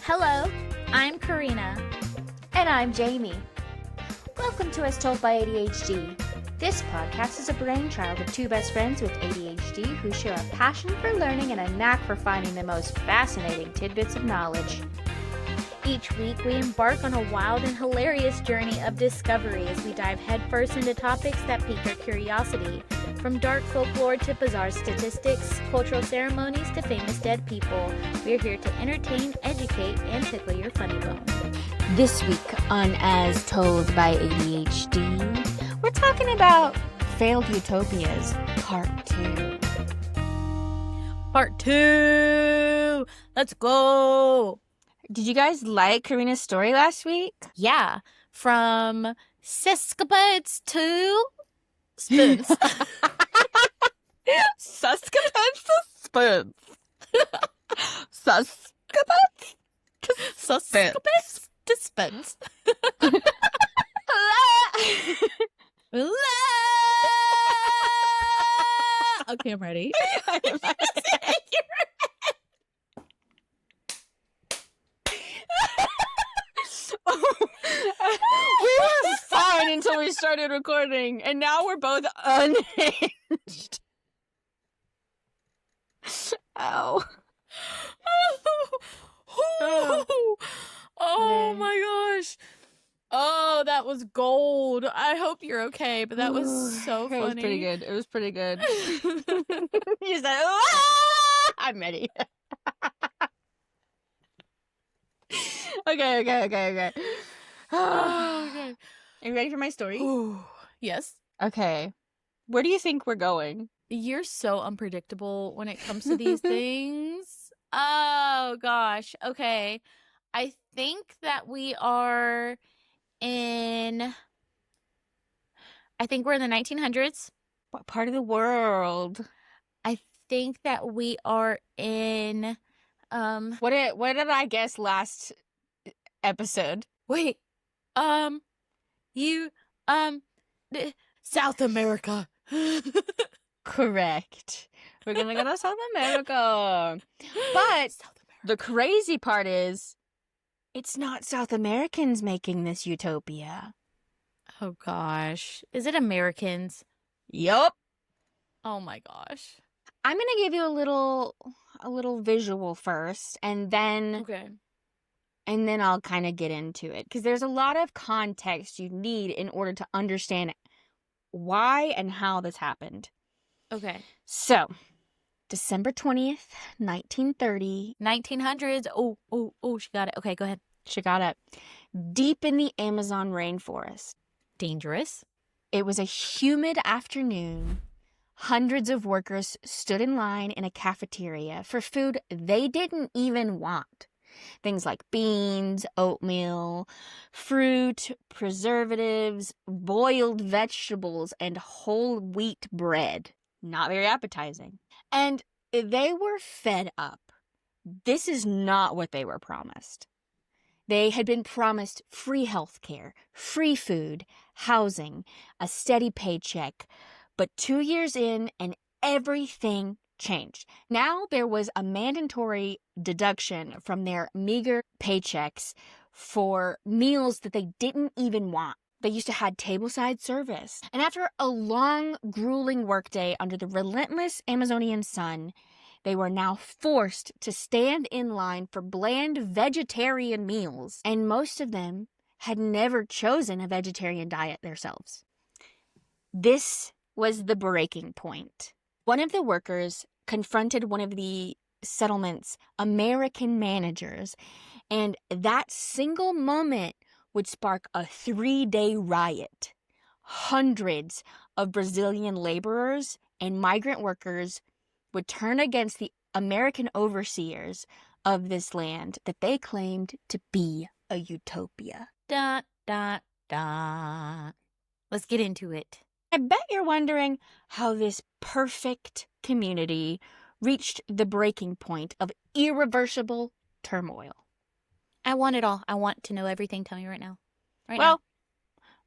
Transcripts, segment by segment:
Hello, I'm Karena. And I'm Jamie. Welcome to As Told by ADHD. This podcast is a brainchild of two best friends with ADHD who share a passion for learning and a knack for finding the most fascinating tidbits of knowledge. Each week, we embark on a wild and hilarious journey of discovery as we dive headfirst into topics that pique our curiosity. From dark folklore to bizarre statistics, cultural ceremonies to famous dead people, we're here to entertain, educate, and tickle your funny bone. This week on As Told by ADHD, we're talking about failed utopias, part 2. Part 2! Let's go! Did you guys like Karena's story last week? Yeah, from Sescapades to spoons. Suscapants to spoons. Suscapants to Sescapades to spoons. Okay, I'm ready. We were fine until we started recording, and now we're both unhinged. Ow. Oh my gosh. Oh, that was gold. I hope you're okay, but that was so funny. It was pretty good. It was pretty good. You said, "Ah!" I'm ready. Okay. Okay. Are you ready for my story? Yes. Okay. Where do you think we're going? You're so unpredictable when it comes to these things. Oh gosh. Okay. I think that we're in the 1900s. What part of the world? I think that we are in What did I guess last episode? wait. South America. Correct. We're gonna go to South America. But the crazy part is, it's not South Americans making this utopia. Oh gosh. Is it Americans? Yup. Oh my gosh. I'm gonna give you a little visual first, and then Okay. I'll kind of get into it, because there's a lot of context you need in order to understand why and how this happened. Okay. So, December 20th, 1930. 1900s. Oh, she got it. Okay, go ahead. She got it. Deep in the Amazon rainforest. Dangerous. It was a humid afternoon. Hundreds of workers stood in line in a cafeteria for food they didn't even want. Things like beans, oatmeal, fruit, preservatives, boiled vegetables, and whole wheat bread. Not very appetizing. And they were fed up. This is not what they were promised. They had been promised free health care, free food, housing, a steady paycheck. But 2 years in, and everything changed. Now there was a mandatory deduction from their meager paychecks for meals that they didn't even want. They used to have tableside service. And after a long, grueling workday under the relentless Amazonian sun, they were now forced to stand in line for bland vegetarian meals. And most of them had never chosen a vegetarian diet themselves. This was the breaking point. One of the workers confronted one of the settlement's American managers, and that single moment would spark a 3-day riot. Hundreds of Brazilian laborers and migrant workers would turn against the American overseers of this land that they claimed to be a utopia. Let's get into it. I bet you're wondering how this perfect community reached the breaking point of irreversible turmoil. I want it all. I want to know everything. Tell me right now. Well,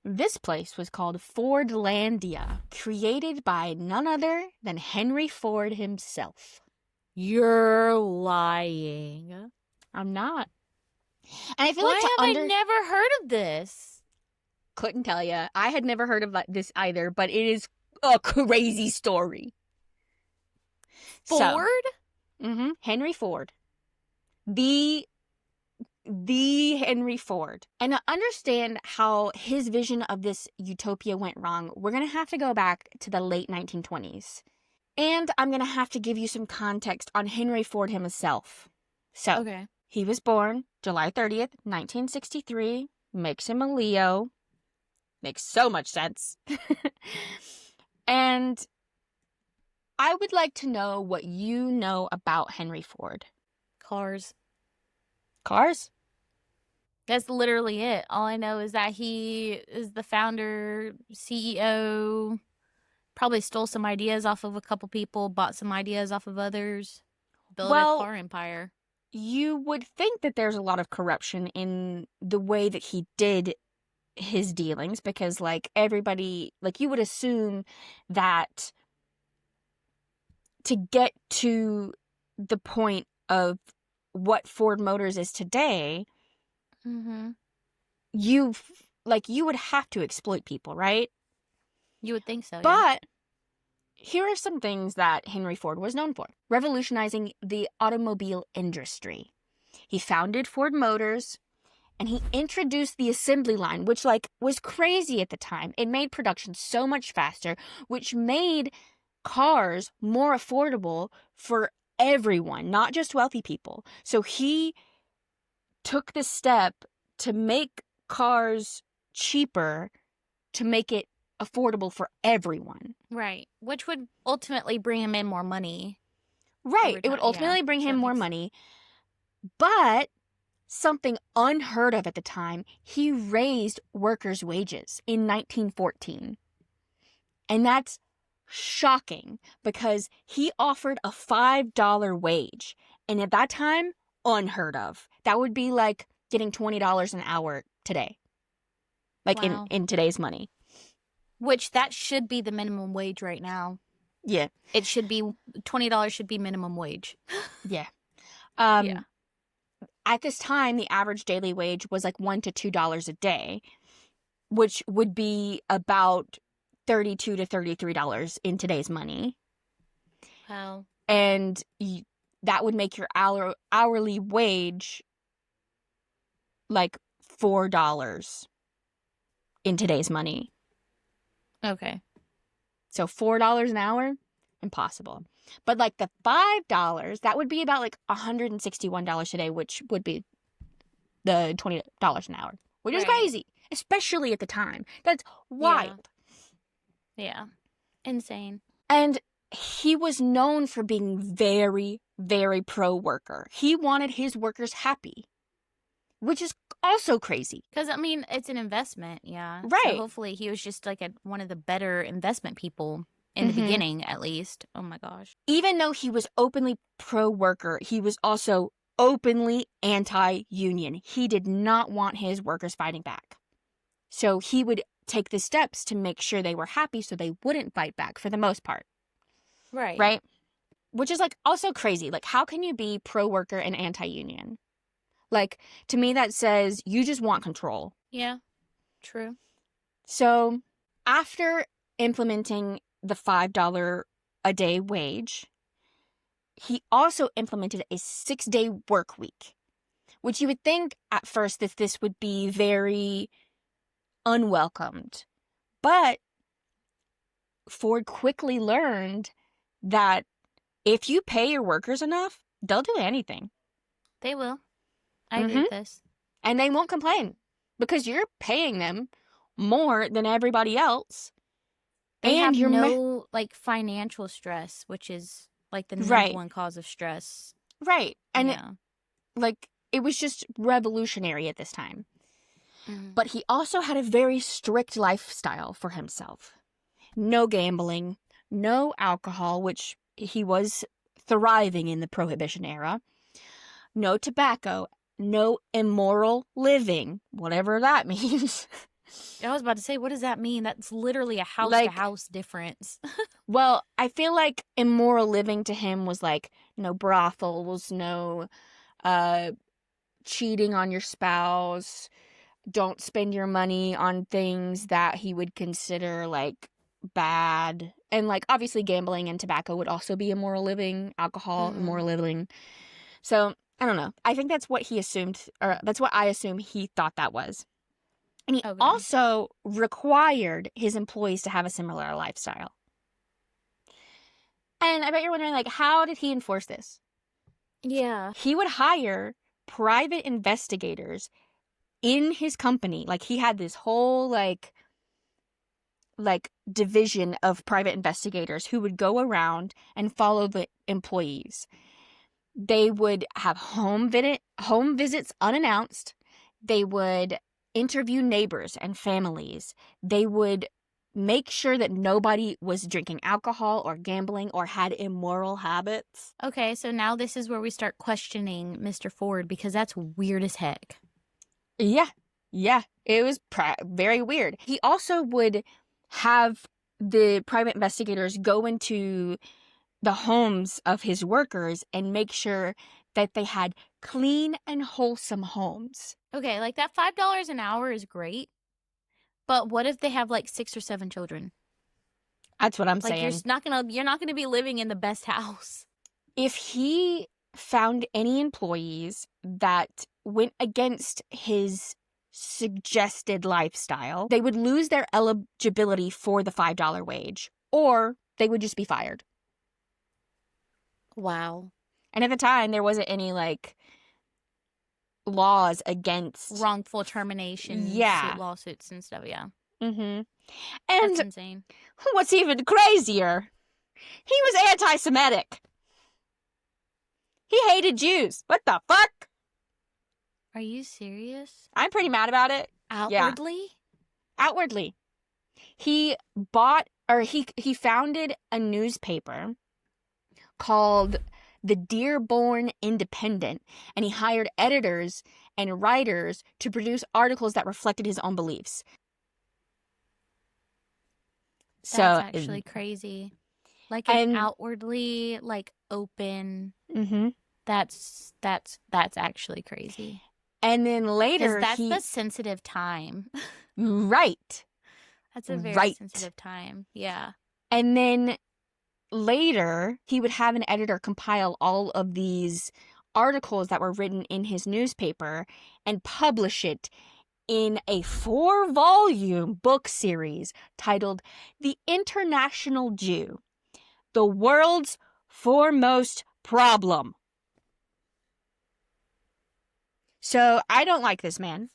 this place was called Fordlandia, created by none other than Henry Ford himself. You're lying. I'm not. And I feel Why like have I never heard of this? couldn't tell you. I had never heard of this either, but it is a crazy story. Ford? So, Henry Ford. The Henry Ford. And to understand how his vision of this utopia went wrong, we're going to have to go back to the late 1920s. And I'm going to have to give you some context on Henry Ford himself. So, Okay. he was born July 30th, 1963. Makes him a Leo. Makes so much sense. And I would like to know what you know about Henry Ford. Cars. Cars? That's literally it. All I know is that he is the founder, CEO, probably stole some ideas off of a couple people, bought some ideas off of others, built a car empire. You would think that there's a lot of corruption in the way that he did his dealings because, like, everybody, like, you would assume that to get to the point of what Ford Motors is today, you would have to exploit people, right? You would think so, But here are some things that Henry Ford was known for. Revolutionizing the automobile industry. He founded Ford Motors, and he introduced the assembly line, which, like, was crazy at the time. It made production so much faster, which made cars more affordable for everyone, not just wealthy people. So he took the step to make cars cheaper to make it affordable for everyone. Right. Which would ultimately bring him in more money. Right. It would ultimately bring him more money. But something unheard of at the time, he raised workers' wages in 1914. And that's shocking because he offered a $5 wage. And at that time, unheard of. That would be like getting $20 an hour today. Like in today's money. Which that should be the minimum wage right now. Yeah. It should be $20 should be minimum wage. Yeah. Yeah. At this time, the average daily wage was like $1 to $2 a day, which would be about $32 to $33 in today's money. Wow. And that would make your hourly wage like $4 in today's money. Okay. So $4 an hour, impossible. But like the $5, that would be about like $161 today, which would be the $20 an hour, which is crazy, especially at the time. That's wild. Yeah. Insane. And he was known for being very, very pro-worker. He wanted his workers happy, which is also crazy. Because, I mean, it's an investment, yeah. Right. So hopefully he was just like one of the better investment people in the beginning, at least. Oh my gosh. Even though he was openly pro-worker, he was also openly anti-union. He did not want his workers fighting back. So he would take the steps to make sure they were happy so they wouldn't fight back for the most part. Right. Right? Which is like also crazy. Like, how can you be pro-worker and anti-union? Like, to me that says you just want control. Yeah. True. So after implementing the $5 a day wage, he also implemented a 6-day work week, which you would think at first that this would be very unwelcomed. But Ford quickly learned that if you pay your workers enough, they'll do anything. They will. I agree with this. And they won't complain because you're paying them more than everybody else. They have no like financial stress, which is like the number one cause of stress. Right. And it was just revolutionary at this time. But he also had a very strict lifestyle for himself. No gambling, no alcohol, which he was thriving in the Prohibition era. No tobacco, no immoral living, whatever that means. I was about to say, what does that mean? That's literally a house-to-house difference. Well, I feel like immoral living to him was like no brothels, no cheating on your spouse. Don't spend your money on things that he would consider, like, bad. And, like, obviously gambling and tobacco would also be immoral living. Alcohol, immoral living. So, I don't know. I think that's what he assumed, or that's what I assume he thought that was. And he also required his employees to have a similar lifestyle. And I bet you're wondering, like, how did he enforce this? Yeah. He would hire private investigators in his company. Like, he had this whole, like division of private investigators who would go around and follow the employees. They would have home visits unannounced. They would interview neighbors and families. They would make sure that nobody was drinking alcohol or gambling or had immoral habits. Okay, so now this is where we start questioning Mr. Ford, because that's weird as heck. Yeah, it was very weird. He also would have the private investigators go into the homes of his workers and make sure that they had clean and wholesome homes. Okay, like that $5 an hour is great, but what if they have like 6 or 7 children? That's what I'm saying. You're not gonna be living in the best house. If he found any employees that went against his suggested lifestyle, they would lose their eligibility for the $5 wage, or they would just be fired. Wow. And at the time, there wasn't any, like, laws against wrongful termination, lawsuits and stuff, yeah. Mm-hmm. And that's insane. What's even crazier, he was anti-Semitic. He hated Jews. What the fuck? Are you serious? I'm pretty mad about it. Outwardly? Yeah. Outwardly. He founded a newspaper called the Dearborn Independent, and he hired editors and writers to produce articles that reflected his own beliefs. That's actually crazy. Like an outwardly, like, open. Mm-hmm. That's actually crazy. And then later, that's the sensitive time. Right. That's a very sensitive time. Yeah. And then later, he would have an editor compile all of these articles that were written in his newspaper and publish it in a 4-volume book series titled The International Jew, the World's Foremost Problem. So, I don't like this man.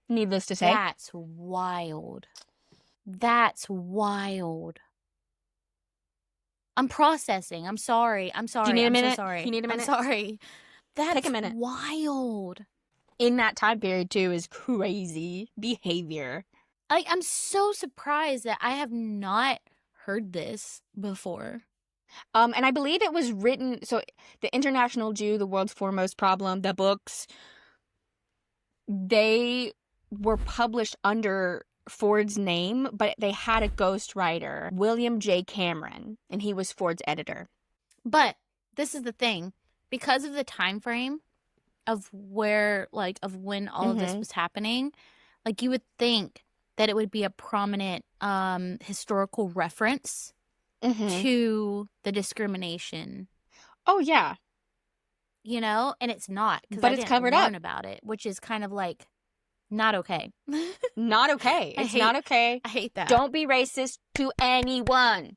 Needless to say. That's wild. That's wild. I'm processing. I'm sorry. Do you need a minute? So sorry. You need a minute? I'm sorry. That's Take a minute. Wild. In that time period, too, is crazy behavior. Like, I'm so surprised that I have not heard this before. And I believe it was written, so The International Jew, the World's Foremost Problem, the books, they were published under Ford's name, but they had a ghostwriter, William J. Cameron, and he was Ford's editor. But this is the thing, because of the time frame of when all of this was happening, like, you would think that it would be a prominent historical reference to the discrimination. Oh yeah, you know, and it's not, but it's covered up about it, which is kind of like not okay. Not okay. It's not okay. I hate that. Don't be racist to anyone.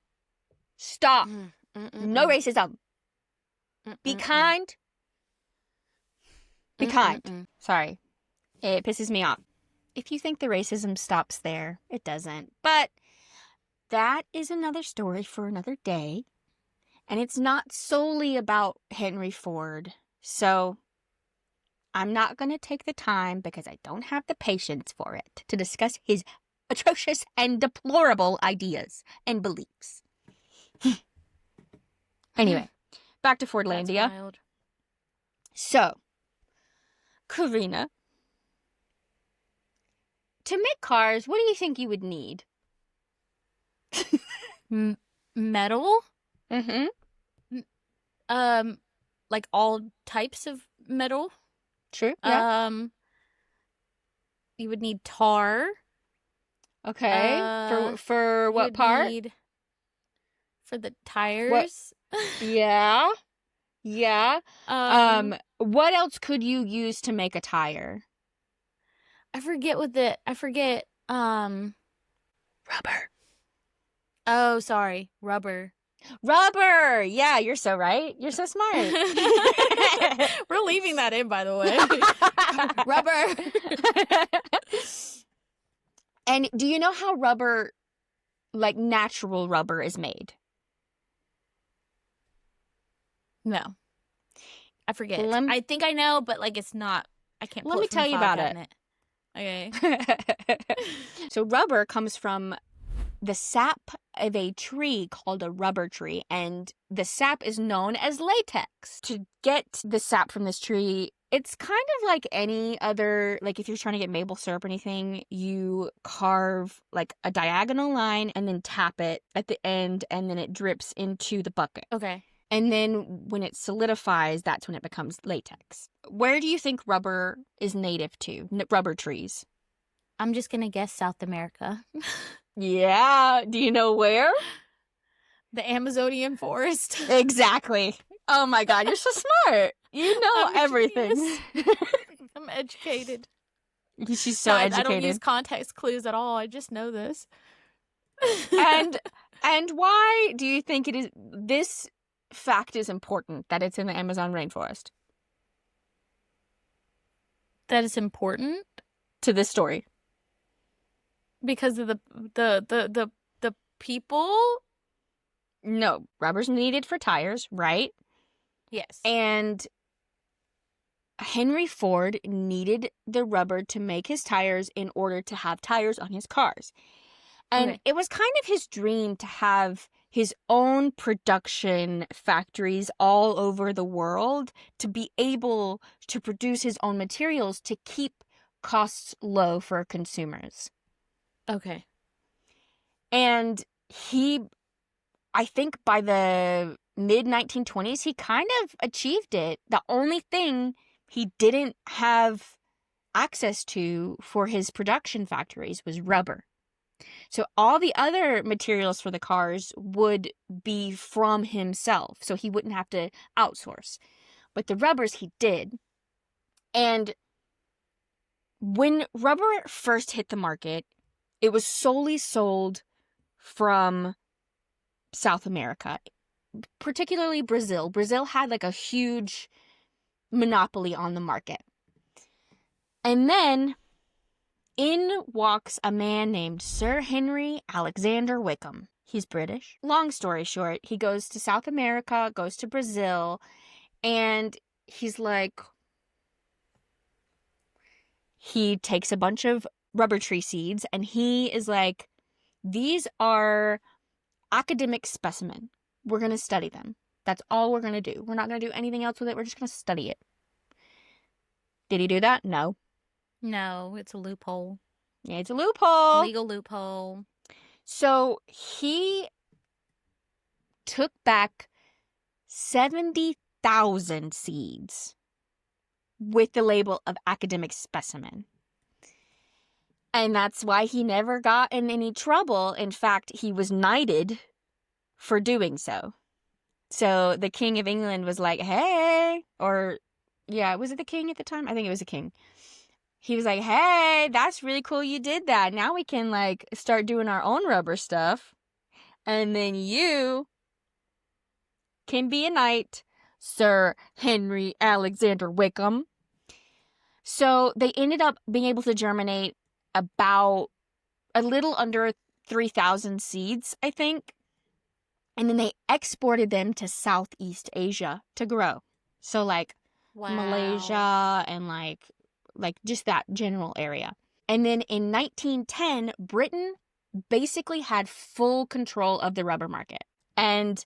Stop. No racism. Be kind. Be kind. Sorry. It pisses me off. If you think the racism stops there, it doesn't. But that is another story for another day. And it's not solely about Henry Ford. So I'm not going to take the time, because I don't have the patience for it, to discuss his atrocious and deplorable ideas and beliefs. Anyway, back to Fordlandia. That's wild. So, Karena, to make cars, what do you think you would need? Metal? Mm-hmm. Like all types of metal? True. Yeah. You would need tar. Okay. For You what would part? need for the What? tires. Yeah. Yeah. Um, What else could you use to make a tire? I forget. Rubber. Oh, sorry, rubber. Rubber. Yeah, you're so right. You're so smart. We're leaving that in, by the way. Rubber. And do you know how rubber, like natural rubber, is made? No, I forget. Lem- I think I know, but like it's not. I can't. Let pull me it from the tell you file about it. cabinet. Okay. So rubber comes from the sap of a tree called a rubber tree, and the sap is known as latex. To get the sap from this tree, it's kind of like any other, like if you're trying to get maple syrup or anything, you carve like a diagonal line and then tap it at the end, and then it drips into the bucket. Okay. And then when it solidifies, that's when it becomes latex. Where do you think rubber is native to? Rubber trees. I'm just gonna guess South America. Yeah. Do you know where? The Amazonian forest. Exactly. Oh my God, you're so smart. You know I'm a everything. genius. I'm educated. She's so Guys, educated. I don't use context clues at all. I just know this. And why do you think this fact is important that it's in the Amazon rainforest That is important to this story? because of the people. No, rubber's needed for tires, right? Yes. And Henry Ford needed the rubber to make his tires in order to have tires on his cars. And it was kind of his dream to have his own production factories all over the world, to be able to produce his own materials to keep costs low for consumers. Okay. And I think by the mid-1920s, he kind of achieved it. The only thing he didn't have access to for his production factories was rubber. So all the other materials for the cars would be from himself, so he wouldn't have to outsource. But the rubbers he did. And when rubber first hit the market, it was solely sold from South America, particularly Brazil. Brazil had like a huge monopoly on the market. And then in walks a man named Sir Henry Alexander Wickham. He's British. Long story short, he goes to South America, goes to Brazil, and he's like, he takes a bunch of rubber tree seeds and he is like, these are academic specimen. We're going to study them. That's all we're going to do. We're not going to do anything else with it. We're just going to study it. Did he do that? No. No, it's a loophole. Yeah, it's a loophole. Legal loophole. So he took back 70,000 seeds with the label of academic specimen. And that's why he never got in any trouble. In fact, he was knighted for doing so. So the King of England was like, hey, or yeah, was it the king at the time? I think it was the king. He was like, hey, that's really cool you did that. Now we can like start doing our own rubber stuff. And then you can be a knight, Sir Henry Alexander Wickham. So they ended up being able to germinate about a little under 3,000 seeds, I think. And then they exported them to Southeast Asia to grow. So like Malaysia and like just that general area. And then in 1910, Britain basically had full control of the rubber market. And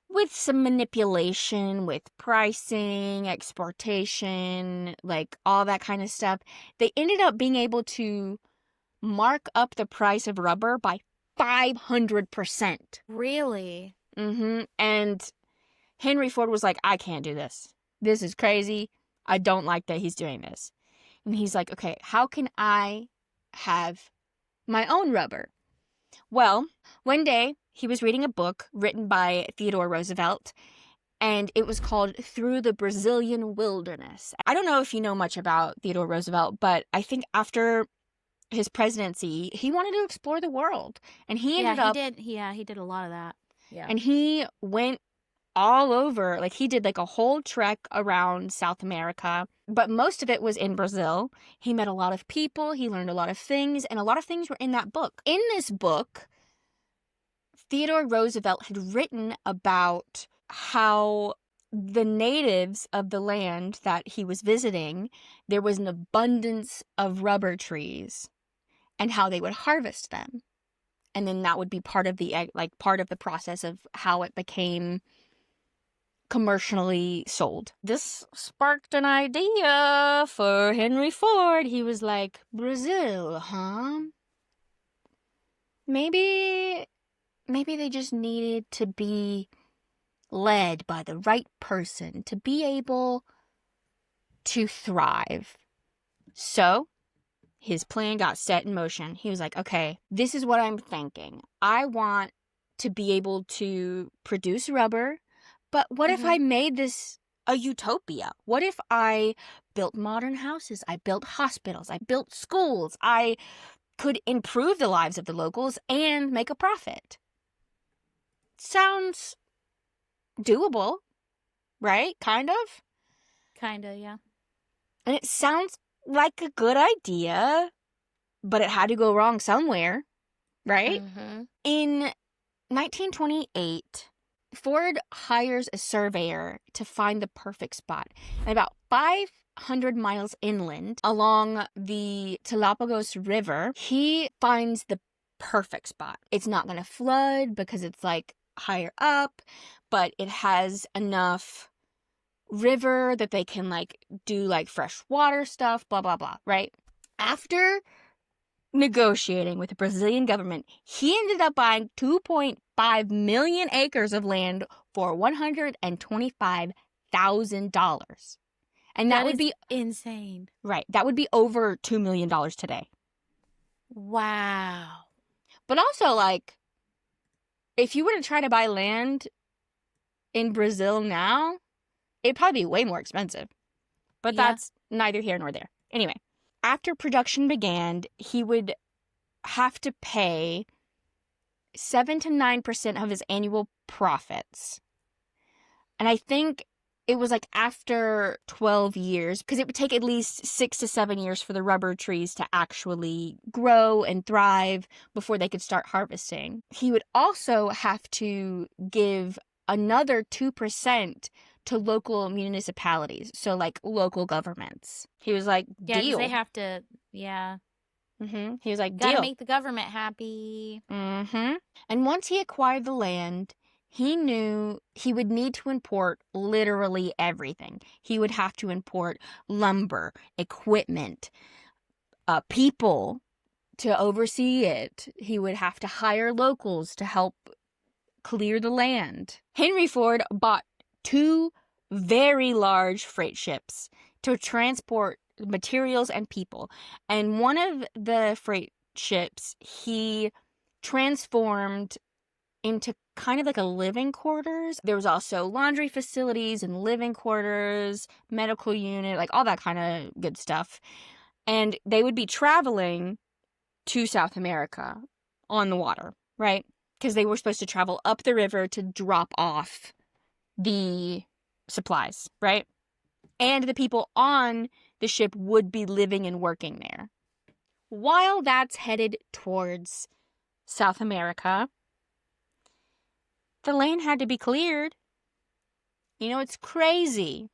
with some manipulation with pricing, exportation, like all that kind of stuff, they ended up being able to mark up the price of rubber by 500%. Really? And Henry Ford was like, I can't do this. This is crazy. I don't like that he's doing this. And he's like, okay, how can I have my own rubber? Well, one day he was reading a book written by Theodore Roosevelt, and it was called Through the Brazilian Wilderness. I don't know if you know much about Theodore Roosevelt, but I think after his presidency, he wanted to explore the world. And he ended up... he did a lot of that. Yeah. And he went all over. Like, he did like a whole trek around South America, but most of it was in Brazil. He met a lot of people. He learned a lot of things, and a lot of things were in that book. In this book, Theodore Roosevelt had written about how the natives of the land that he was visiting, there was an abundance of rubber trees, and how they would harvest them. And then that would be part of the process of how it became commercially sold. This sparked an idea for Henry Ford. He was like, Brazil, huh? Maybe they just needed to be led by the right person to be able to thrive. So his plan got set in motion. He was like, okay, this is what I'm thinking. I want to be able to produce rubber, but what if I made this a utopia? What if I built modern houses? I built hospitals. I built schools. I could improve the lives of the locals and make a profit. Sounds doable, right? Kind of? Kinda, yeah. And it sounds like a good idea, but it had to go wrong somewhere, right? Mm-hmm. In 1928, Ford hires a surveyor to find the perfect spot. And about 500 miles inland along the Galapagos River, he finds the perfect spot. It's not going to flood because it's like higher up, but it has enough river that they can like do like fresh water stuff, blah, blah, blah, right? After negotiating with the Brazilian government, he ended up buying 2.5 million acres of land for $125,000. And that would be insane. Right. That would be over $2 million today. Wow. But also, like, if you were to try to buy land in Brazil now, it'd probably be way more expensive. But that's neither here nor there. Anyway, after production began, he would have to pay 7 to 9% of his annual profits. And I think it was like after 12 years, because it would take at least 6 to 7 years for the rubber trees to actually grow and thrive before they could start harvesting. He would also have to give another 2% to local municipalities, so like local governments. He was like, deal. Yeah, they have to, yeah. Mm-hmm. He was like, Gotta deal. make the government happy. Mm-hmm. And once he acquired the land, he knew he would need to import literally everything. He would have to import lumber, equipment, people to oversee it. He would have to hire locals to help clear the land. Henry Ford bought 2 very large freight ships to transport materials and people. And one of the freight ships he transformed into kind of like a living quarters. There was also laundry facilities and living quarters, medical unit, like all that kind of good stuff. And they would be traveling to South America on the water, right? Because they were supposed to travel up the river to drop off the supplies, right? And the people on the ship would be living and working there. While that's headed towards South America, the land had to be cleared. You know, it's crazy.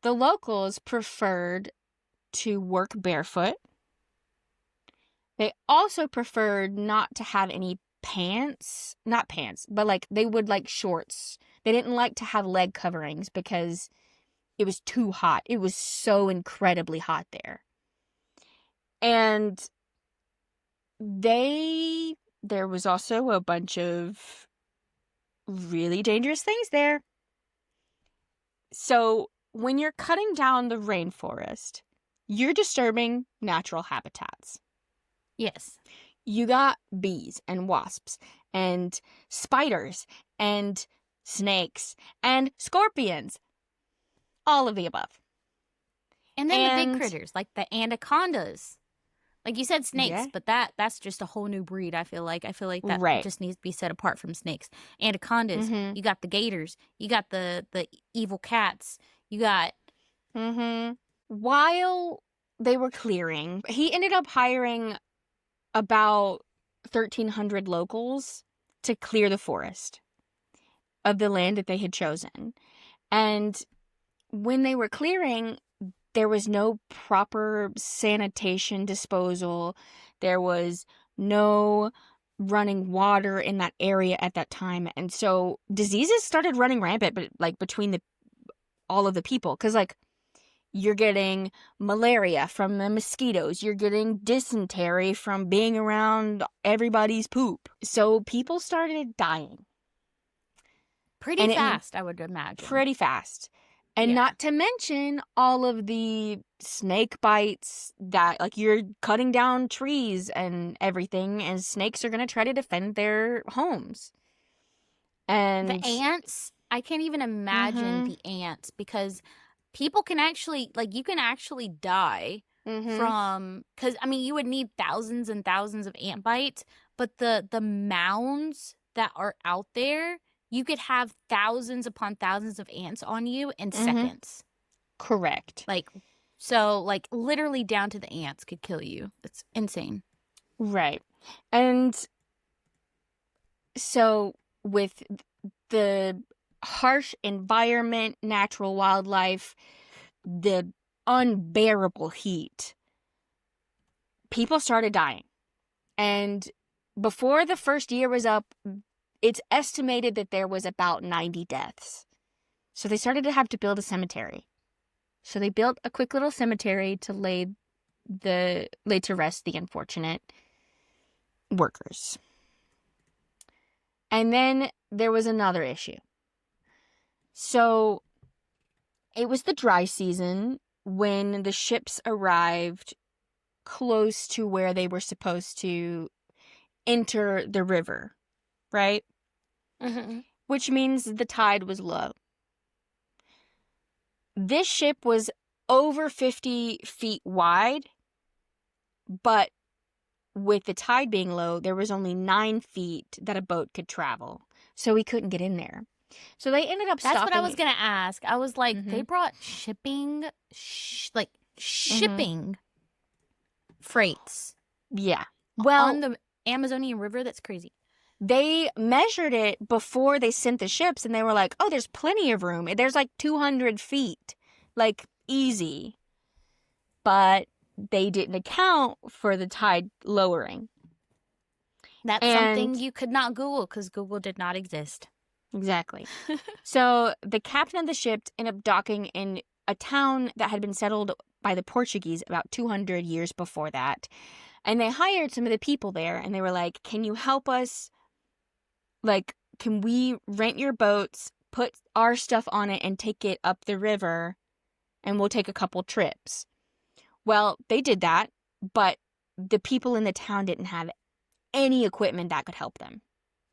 The locals preferred to work barefoot. They also preferred not to have any not pants, but like they would like shorts. They didn't like to have leg coverings because it was too hot. It was so incredibly hot there. And there was also a bunch of really dangerous things there. So when you're cutting down the rainforest, you're disturbing natural habitats. Yes. You got bees and wasps and spiders and snakes and scorpions. All of the above. And then the big critters, like the anacondas. Like you said snakes, but that's just a whole new breed, I feel like. I feel like that just needs to be set apart from snakes. Anacondas, you got the gators, you got the evil cats, you got... While they were clearing, he ended up hiring about 1,300 locals to clear the forest of the land that they had chosen. And when they were clearing, there was no proper sanitation disposal. There was no running water in that area at that time. And so diseases started running rampant, but like between all of the people. Because like you're getting malaria from the mosquitoes. You're getting dysentery from being around everybody's poop. So people started dying. Pretty fast, I would imagine. Pretty fast. And not to mention all of the snake bites that, like, you're cutting down trees and everything, and snakes are going to try to defend their homes. And the ants, I can't even imagine the ants, because people can actually, like, you can actually die from, because, I mean, you would need thousands and thousands of ant bites, but the mounds that are out there, you could have thousands upon thousands of ants on you in seconds. Correct. Like, so, like, literally down to the ants could kill you. It's insane. Right. And so with the harsh environment, natural wildlife, the unbearable heat, people started dying. And before the first year was up, it's estimated that there was about 90 deaths. So they started to have to build a cemetery. So they built a quick little cemetery to lay to rest the unfortunate workers. And then there was another issue. So it was the dry season when the ships arrived close to where they were supposed to enter the river, right? Which means the tide was low. This ship was over 50 feet wide, but with the tide being low, there was only 9 feet that a boat could travel. So we couldn't get in there. So they ended up stopping. That's what I was going to ask. I was like, they brought shipping freights. Yeah. Well, on the Amazonian River? That's crazy. They measured it before they sent the ships, and they were like, oh, there's plenty of room. There's like 200 feet. Like, easy. But they didn't account for the tide lowering. That's something you could not Google, because Google did not exist. Exactly. So the captain of the ship ended up docking in a town that had been settled by the Portuguese about 200 years before that. And they hired some of the people there, and they were like, can you help us? Like, can we rent your boats, put our stuff on it, and take it up the river, and we'll take a couple trips? Well, they did that, but the people in the town didn't have any equipment that could help them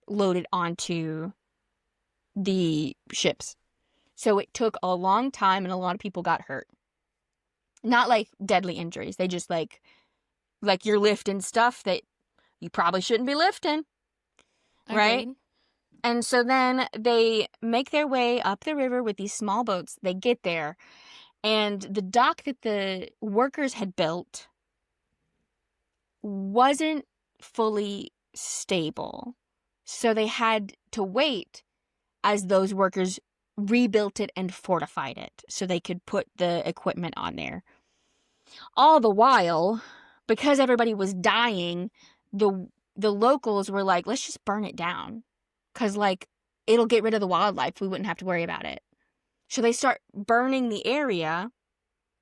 load it onto the ships. So it took a long time, and a lot of people got hurt. Not like deadly injuries. They just like you're lifting stuff that you probably shouldn't be lifting. Right? And so then they make their way up the river with these small boats. They get there, and the dock that the workers had built wasn't fully stable. So they had to wait as those workers rebuilt it and fortified it so they could put the equipment on there. All the while, because everybody was dying, the locals were like, let's just burn it down. Because, like, it'll get rid of the wildlife. We wouldn't have to worry about it. So they start burning the area.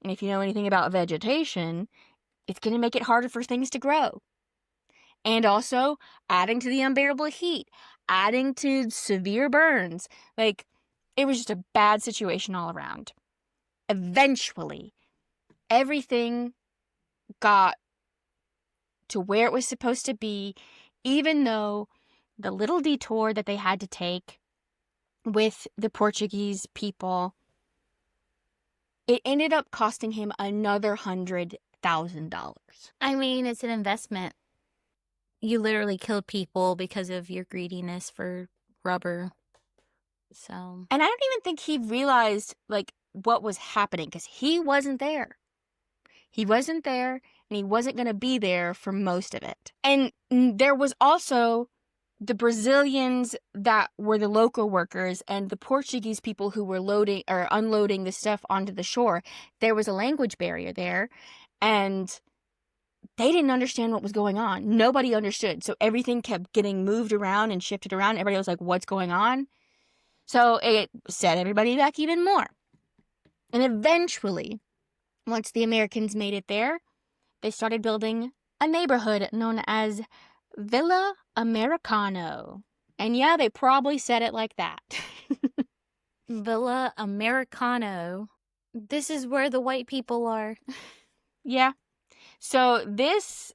And if you know anything about vegetation, it's going to make it harder for things to grow. And also adding to the unbearable heat, adding to severe burns. Like, it was just a bad situation all around. eventually, everything got to where it was supposed to be, even though the little detour that they had to take with the Portuguese people, it ended up costing him another $100,000. I mean, it's an investment. You literally killed people because of your greediness for rubber. So. And I don't even think he realized, like, what was happening, because he wasn't there. He wasn't there, and he wasn't going to be there for most of it. And there was also the Brazilians that were the local workers and the Portuguese people who were loading or unloading the stuff onto the shore. There was a language barrier there, and they didn't understand what was going on. Nobody understood. So everything kept getting moved around and shifted around. Everybody was like, what's going on? So it set everybody back even more. And eventually, once the Americans made it there, they started building a neighborhood known as Villa Americano. And yeah, they probably said it like that. Villa Americano. This is where the white people are. Yeah. So this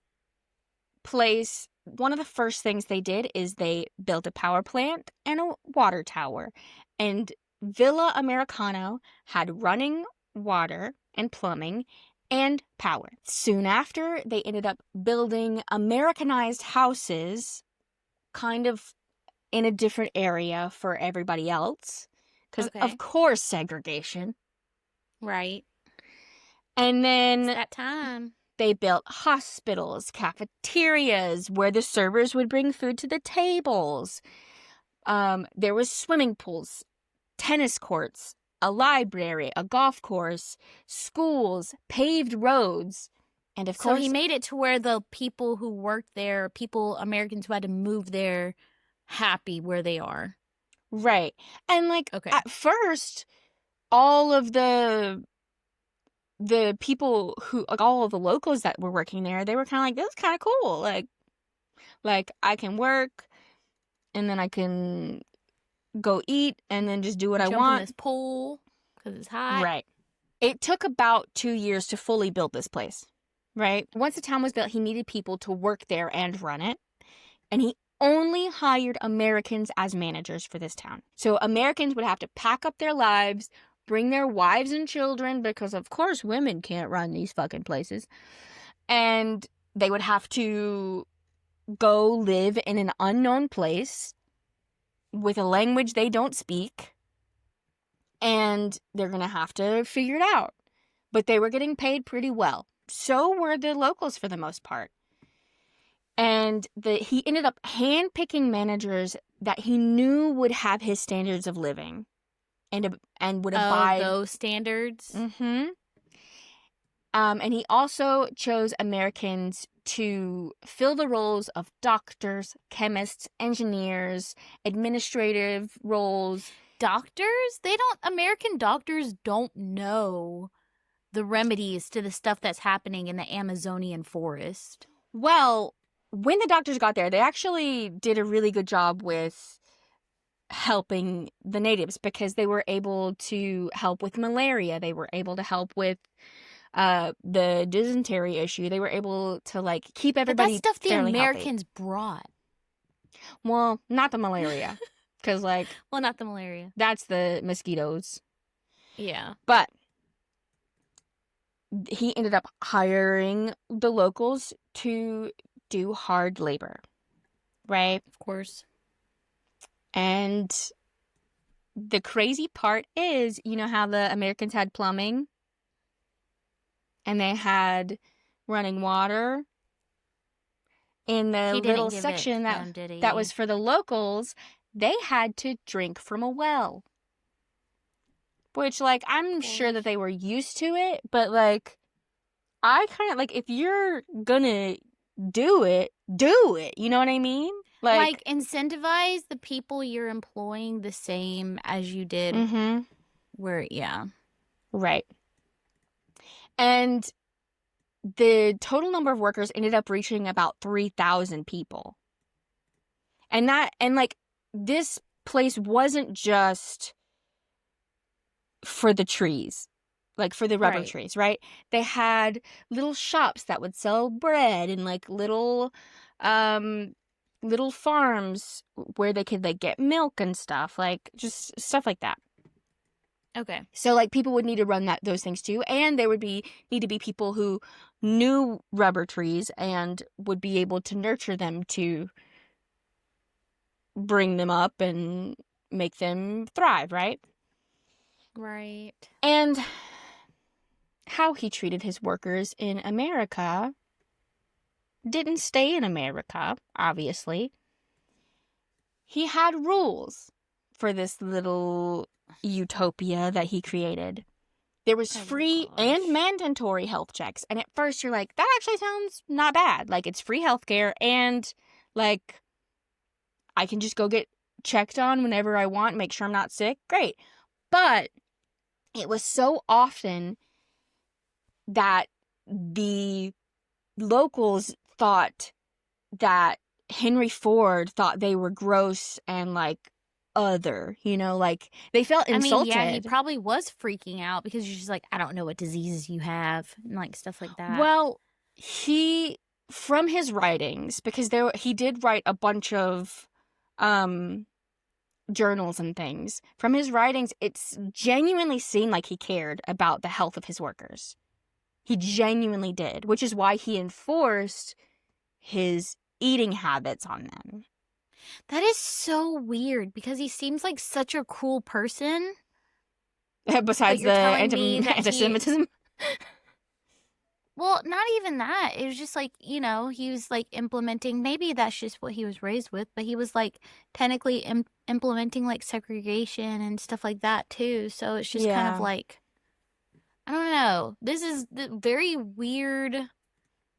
place, one of the first things they did is they built a power plant and a water tower. And Villa Americano had running water and plumbing and power. Soon after, they ended up building Americanized houses kind of in a different area for everybody else. Because, of course, segregation. Right. And then it's that time. They built hospitals, cafeterias, where the servers would bring food to the tables. There was swimming pools, tennis courts, a library, a golf course, schools, paved roads, and of course... So he made it to where the people who worked there, Americans who had to move there, happy where they are. Right. And, at first, all of the people who, all of the locals that were working there, they were kind of like, this is kind of cool. Like, I can work, and then I can go eat, and then just do what I want. Jump in this pool, because it's hot. Right. It took about 2 years to fully build this place, right? Once the town was built, he needed people to work there and run it, and he only hired Americans as managers for this town. So Americans would have to pack up their lives, bring their wives and children, because of course women can't run these fucking places. And they would have to go live in an unknown place with a language they don't speak. And they're going to have to figure it out. But they were getting paid pretty well. So were the locals for the most part. And he ended up handpicking managers that he knew would have his standards of living. And would abide those standards. Mm-hmm. And he also chose Americans to fill the roles of doctors, chemists, engineers, administrative roles. Doctors? American doctors don't know the remedies to the stuff that's happening in the Amazonian forest. Well, when the doctors got there, they actually did a really good job with helping the natives, because they were able to help with malaria. They were able to help with the dysentery issue. They were able to keep everybody. But that's stuff the Americans healthy. Brought. Well, not the malaria, because well, not the malaria. That's the mosquitoes. Yeah, but he ended up hiring the locals to do hard labor, right? Of course. And the crazy part is, you know how the Americans had plumbing? And they had running water? In the little section that was for the locals, they had to drink from a well. Which, I'm sure that they were used to it, but, I kind of, if you're gonna do it, you know what I mean? Incentivize the people you're employing the same as you did yeah. Right. And the total number of workers ended up reaching about 3,000 people. And this place wasn't just for the trees. like for the rubber Right. trees, right? They had little shops that would sell bread and like little farms where they could like get milk and stuff, like just stuff like that. Okay. So like people would need to run those things too, and there would need to be people who knew rubber trees and would be able to nurture them to bring them up and make them thrive, right? Right. And how he treated his workers in America didn't stay in America, obviously. He had rules for this little utopia that he created. There was free and mandatory health checks. And at first you're like, that actually sounds not bad. Like, it's free healthcare and, like, I can just go get checked on whenever I want, make sure I'm not sick. Great. But it was so often that the locals thought that Henry Ford thought they were gross and, like, other, you know, like, they felt insulted. I mean, yeah, he probably was freaking out because you're just like, I don't know what diseases you have, and, like, stuff like that. Well, from his writings, because he did write a bunch of journals and things. From his writings, it's genuinely seemed like he cared about the health of his workers. He genuinely did, which is why he enforced his eating habits on them. That is so weird because he seems like such a cool person. Besides the anti-Semitism? Well, not even that. It was just like, you know, he was like implementing, maybe that's just what he was raised with, but he was like technically implementing like segregation and stuff like that too. So it's just kind of like, I don't know. This is very weird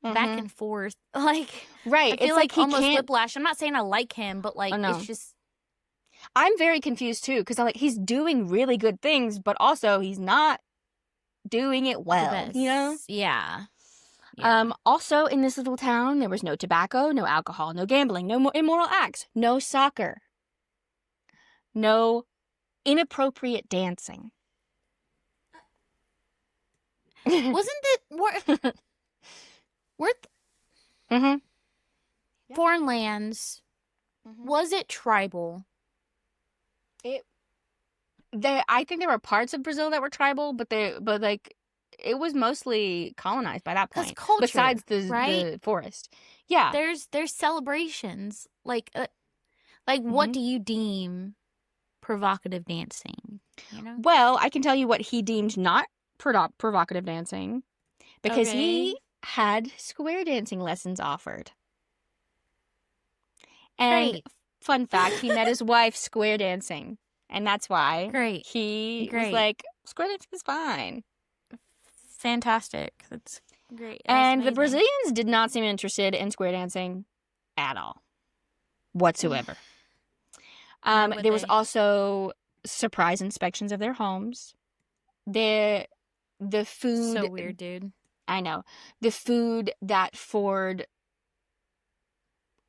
back and forth. Like, right. I feel like almost whiplash. I'm not saying I like him, but like, it's just. I'm very confused too, because I'm like, he's doing really good things, but also he's not doing it well, you know? Yeah. Also, in this little town, there was no tobacco, no alcohol, no gambling, no immoral acts, no soccer, no inappropriate dancing. Wasn't it worth foreign lands? Was it tribal? I think there were parts of Brazil that were tribal, but like it was mostly colonized by that point. Culture, besides the forest, yeah. There's celebrations like what do you deem provocative dancing? You know. Well, I can tell you what he deemed not provocative dancing, because he had square dancing lessons offered. And fun fact, he met his wife square dancing. And that's why he was like, square dancing is fine. Fantastic. That's great. And the Brazilians did not seem interested in square dancing at all. Whatsoever. There was also surprise inspections of their homes. The food... So weird, dude. I know. The food that Ford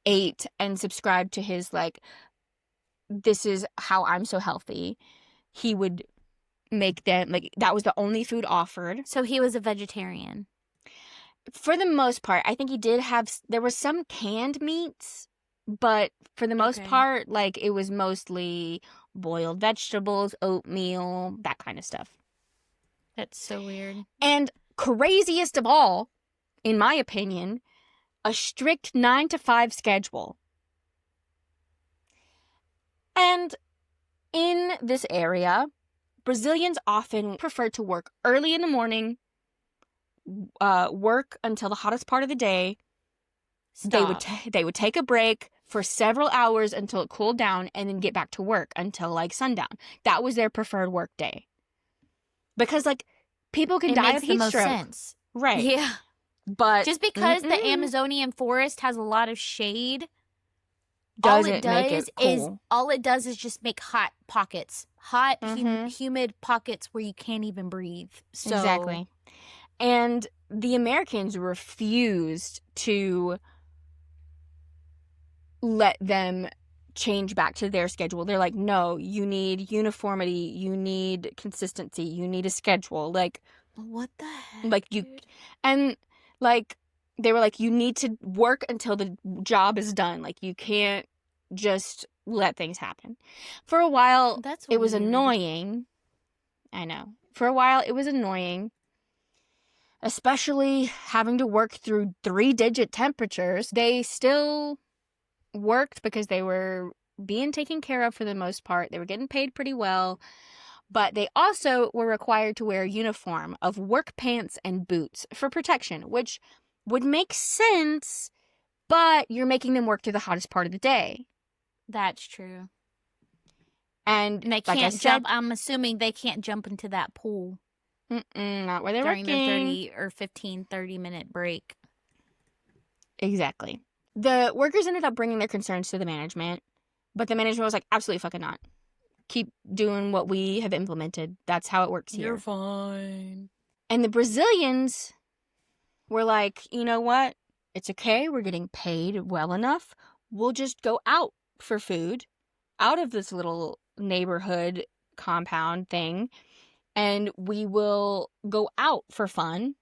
ate and subscribed to his, like... this is how I'm so healthy. He would make them, like, that was the only food offered. So he was a vegetarian? For the most part. I think he did have, there were some canned meats, but for the most part, like, it was mostly boiled vegetables, oatmeal, that kind of stuff. That's so weird. And craziest of all, in my opinion, a strict 9-to-5 schedule. And in this area, Brazilians often preferred to work early in the morning, work until the hottest part of the day. Stop. They would take a break for several hours until it cooled down, and then get back to work until, like, sundown. That was their preferred work day. Because, like, people can die of heat stroke. Sense. Right. Yeah. But just because the Amazonian forest has a lot of shade... All it does is just make hot pockets, humid pockets where you can't even breathe. So. Exactly. And the Americans refused to let them change back to their schedule. They're like, no, you need uniformity, you need consistency, you need a schedule. Like, what the heck? like you, dude? and like they were like, you need to work until the job is done. Like, you can't just let things happen. For a while, That's it was weird. annoying. I know. For a while, it was annoying, especially having to work through 3-digit temperatures. They still worked because they were being taken care of for the most part. They were getting paid pretty well, but they also were required to wear a uniform of work pants and boots for protection, which would make sense, but you're making them work through the hottest part of the day. That's true. And they like I can't said, jump. I'm assuming they can't jump into that pool not where they're during working. their 30 or 15, 30-minute break. Exactly. The workers ended up bringing their concerns to the management, but the management was like, absolutely fucking not. Keep doing what we have implemented. That's how it works here. You're fine. And the Brazilians were like, you know what? It's okay. We're getting paid well enough. We'll just go out for food out of this little neighborhood compound thing, and we will go out for fun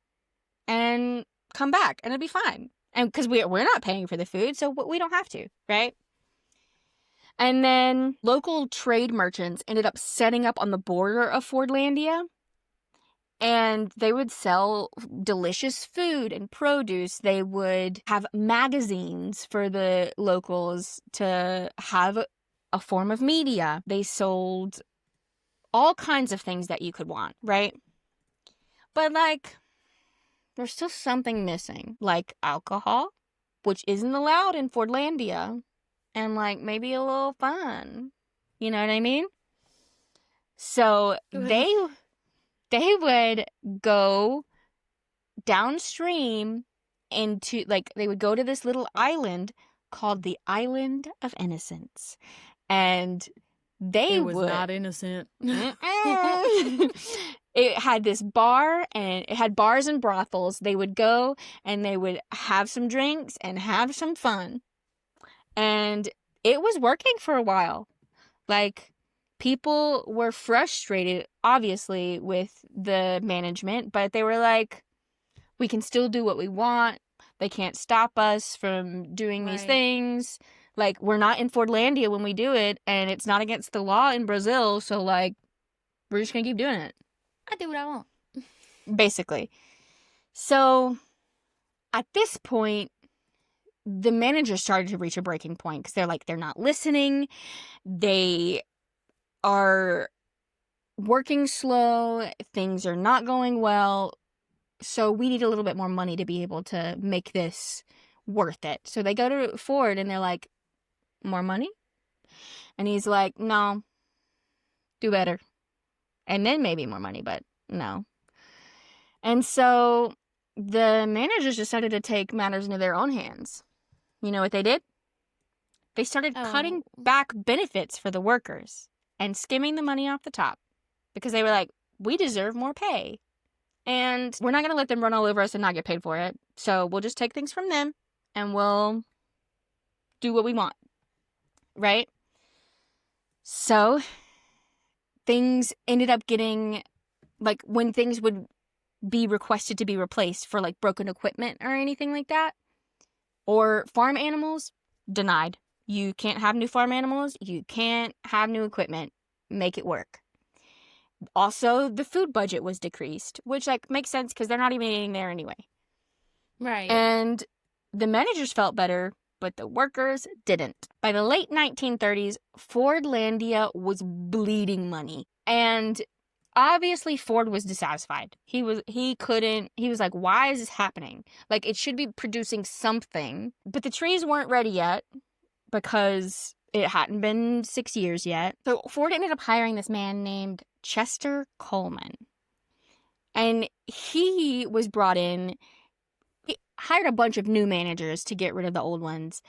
and come back, and it'll be fine. And because we're not paying for the food, so we don't have to, right? And then local trade merchants ended up setting up on the border of Fordlandia, and they would sell delicious food and produce. They would have magazines for the locals to have a form of media. They sold all kinds of things that you could want, right? But, like, there's still something missing, like alcohol, which isn't allowed in Fordlandia, and, like, maybe a little fun. You know what I mean? So they would go downstream into, like, they would go to this little island called the Island of Innocence. And they It was would... not innocent. It had this bar, and it had bars and brothels. They would go and they would have some drinks and have some fun. And it was working for a while. Like, people were frustrated, obviously, with the management, but they were like, we can still do what we want. They can't stop us from doing these things. Like, we're not in Fordlandia when we do it, and it's not against the law in Brazil, so, like, we're just gonna keep doing it. I do what I want. Basically. So, at this point, the manager started to reach a breaking point, because they're not listening. They are working slow. Things are not going well. So we need a little bit more money to be able to make this worth it. So they go to Ford and they're like, more money? And he's like, no, do better. And then maybe more money, but no. And so the managers decided to take matters into their own hands. You know what they did? They started cutting back benefits for the workers and skimming the money off the top, because they were like, we deserve more pay. And we're not going to let them run all over us and not get paid for it. So we'll just take things from them and we'll do what we want. Right? So things ended up getting, like, when things would be requested to be replaced for, like, broken equipment or anything like that, or farm animals, denied. You can't have new farm animals. You can't have new equipment. Make it work. Also, the food budget was decreased, which, like, makes sense because they're not even eating there anyway. Right. And the managers felt better, but the workers didn't. By the late 1930s, Fordlandia was bleeding money. And obviously Ford was dissatisfied. He was like, why is this happening? Like, it should be producing something. But the trees weren't ready yet because it hadn't been 6 years yet. So Ford ended up hiring this man named Chester Coleman. And he was brought in. He hired a bunch of new managers to get rid of the old ones.